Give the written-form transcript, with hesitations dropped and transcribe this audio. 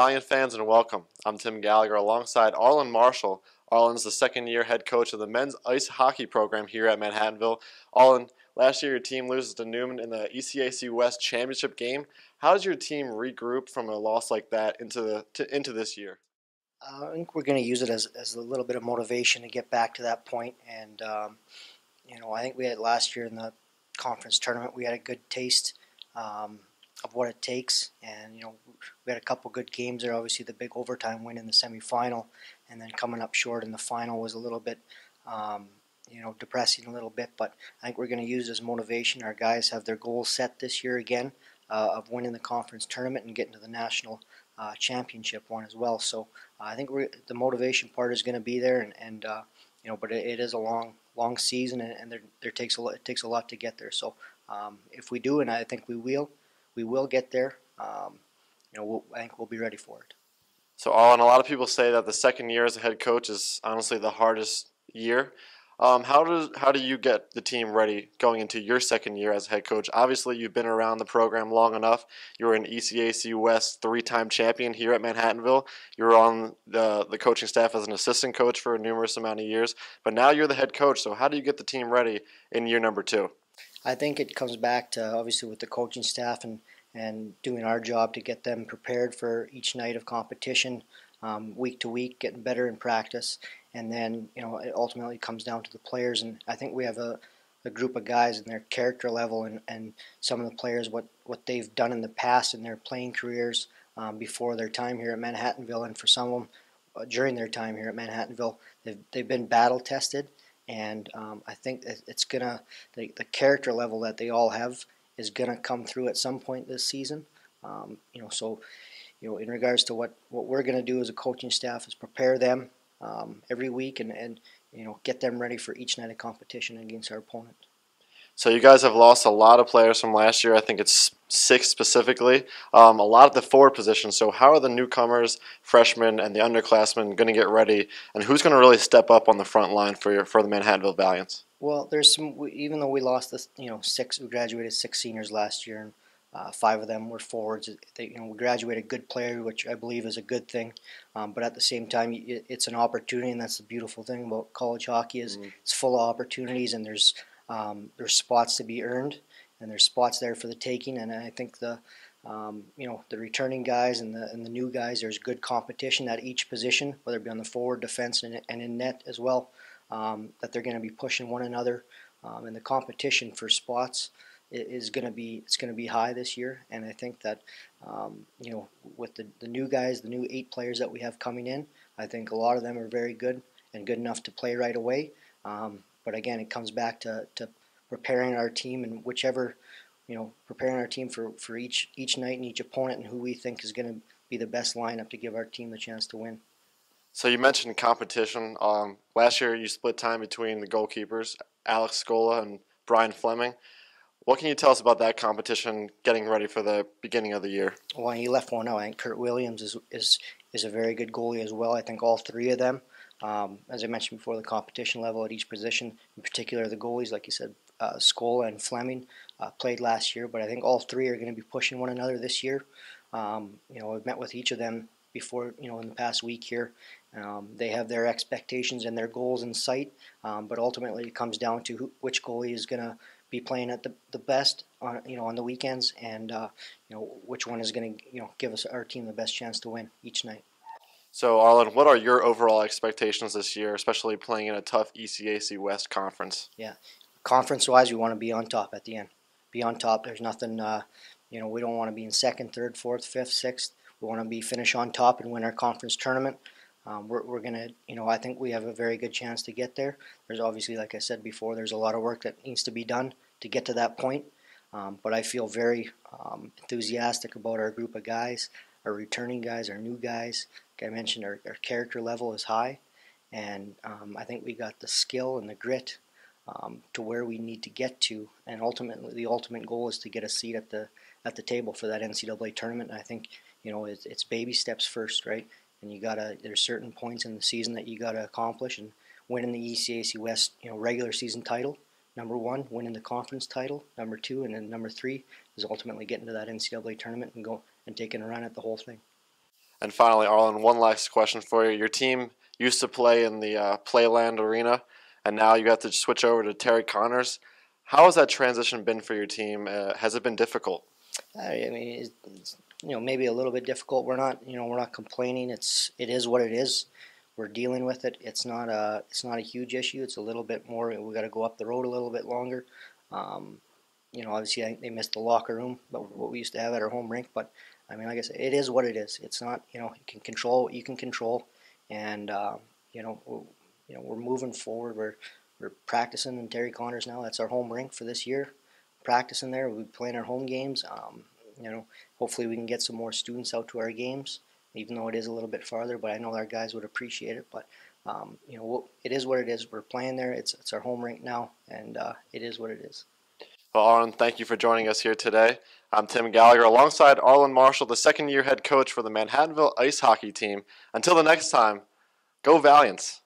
Valiant fans, and welcome. I'm Tim Gallagher alongside Arlen Marshall. Arlen's the second-year head coach of the men's ice hockey program here at Manhattanville. Arlen, last year your team loses to Newman in the ECAC West championship game. How does your team regroup from a loss like that into this year? I think we're going to use it as a little bit of motivation to get back to that point. And, I think we had last year in the conference tournament, we had a good taste of what it takes. And, we had a couple good games there. Obviously, the big overtime win in the semifinal, and then coming up short in the final was a little bit, depressing a little bit. But I think we're going to use it as motivation. Our guys have their goals set this year again of winning the conference tournament and getting to the national championship one as well. So I think the motivation part is going to be there, but it is a long season, and it takes a lot to get there. So if we do, and I think we will get there. I think we'll be ready for it. So, Arlen, a lot of people say that the second year as a head coach is honestly the hardest year. How do you get the team ready going into your second year as a head coach? Obviously, you've been around the program long enough. You were an ECAC West three-time champion here at Manhattanville. You were on the coaching staff as an assistant coach for a numerous amount of years. But now you're the head coach, so how do you get the team ready in year number 2? I think it comes back to, obviously, with the coaching staff and doing our job to get them prepared for each night of competition, week to week, getting better in practice. And then, it ultimately comes down to the players. And I think we have a group of guys in their character level and some of the players, what they've done in the past in their playing careers before their time here at Manhattanville. And for some of them, during their time here at Manhattanville, they've been battle tested. And I think it's the character level that they all have is going to come through at some point this season. In regards to what we're going to do as a coaching staff is prepare them every week and get them ready for each night of competition against our opponent. So you guys have lost a lot of players from last year. I think it's 6 specifically. A lot of the forward positions. So how are the newcomers, freshmen, and the underclassmen going to get ready? And who's going to really step up on the front line for the Manhattanville Valiants? Well, there's some. Even though we lost we graduated 6 seniors last year, and 5 of them were forwards. We graduated good players, which I believe is a good thing. But at the same time, it's an opportunity, and that's the beautiful thing about college hockey is it's full of opportunities, and there's spots to be earned, and there's spots there for the taking. And I think the returning guys and the new guys, there's good competition at each position, whether it be on the forward, defense, and in net as well. That they're going to be pushing one another, and the competition for spots is going to be high this year. And I think that with the new guys, the new 8 players that we have coming in, I think a lot of them are very good and good enough to play right away. But again, it comes back to preparing our team and preparing our team for each night and each opponent and who we think is going to be the best lineup to give our team the chance to win. So you mentioned competition. Last year you split time between the goalkeepers, Alex Scola and Brian Fleming. What can you tell us about that competition getting ready for the beginning of the year? Well, he left one out. I think Kurt Williams is a very good goalie as well. I think all 3 of them, as I mentioned before, the competition level at each position, in particular the goalies, like you said, Scola and Fleming played last year, but I think all 3 are going to be pushing one another this year. I've met with each of them before, in the past week here. They have their expectations and their goals in sight, but ultimately it comes down to which goalie is going to be playing at the best on the weekends, and which one is going to give our team the best chance to win each night. So Arlen, what are your overall expectations this year, especially playing in a tough ECAC West conference? Yeah, conference-wise, we want to be on top at the end. Be on top. There's nothing. We don't want to be in 2nd, 3rd, 4th, 5th, 6th. We want to finish on top and win our conference tournament. We're going to, I think we have a very good chance to get there. There's obviously, like I said before, there's a lot of work that needs to be done to get to that point. But I feel very enthusiastic about our group of guys, our returning guys, our new guys. Like I mentioned, our character level is high. And I think we got the skill and the grit to where we need to get to. And ultimately, the ultimate goal is to get a seat at the table for that NCAA tournament. And I think, it's baby steps first, right? And there's certain points in the season that you gotta accomplish, and winning the ECAC West, regular season title, number 1, winning the conference title, number 2, and then number 3 is ultimately getting to that NCAA tournament and taking a run at the whole thing. And finally, Arlen, one last question for you. Your team used to play in the Playland Arena, and now you got to switch over to Terry Connors. How has that transition been for your team? Has it been difficult? I mean, it's, maybe a little bit difficult. We're not complaining. It is what it is. We're dealing with it. It's not a huge issue. It's a little bit more. We got to go up the road a little bit longer. Obviously, I think they missed the locker room, but what we used to have at our home rink. But I mean, like I said, it is what it is. It's not, you can control what you can control, and we're moving forward. We're practicing in Terry Connors now. That's our home rink for this year. Practicing there. We'll be playing our home games. Hopefully we can get some more students out to our games, even though it is a little bit farther. But I know our guys would appreciate it. But it is what it is. We're playing there. It's our home rink now, and it is what it is. Well, Arlen, thank you for joining us here today. I'm Tim Gallagher alongside Arlen Marshall, the second-year head coach for the Manhattanville ice hockey team. Until the next time, go Valiants.